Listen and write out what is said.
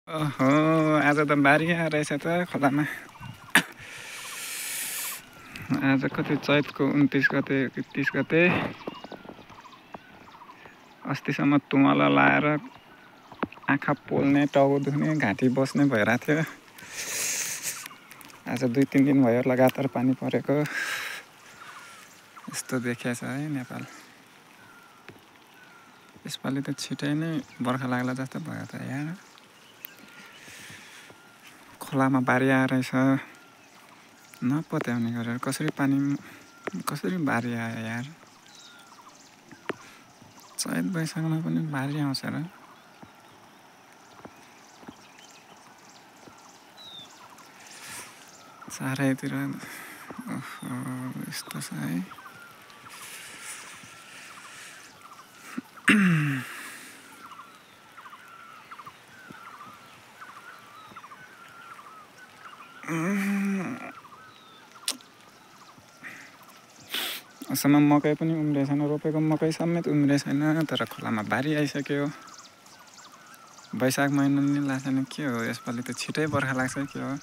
ओहो आज त बारी रहेछ त खोलामा। आज कति चैतको 29 गते कि 30 गते अस्तिसम्म तुवाला लाएर आँखा पोल्ने, टाउको दुख्ने, घाँटी बस्ने भइरहेको थियो। आज 2-3 दिन भयो लगातार पानी परेको। यस्तो देखिएछ है नेपाल। यसपालि त छिटै नै बर्खा लाग्ला जस्तो भयो त यार। खोलामा बारी आएछ नपत्याउने गरेर कसरी बारी आयो यार। चैत वैशाखमा पनि बारी आउँछ र। चारैतिर यस्तो छ है। अहिलेसम्म मकै पनि उम्रेको छैन, रोपेको मकै समेत उम्रेको छैन, तर खोलामा बारी आइसक्यो। वैशाख महिना नि लाग्छ नि के हो यसपालि त छिटै बर्खा लाग्छ के हो।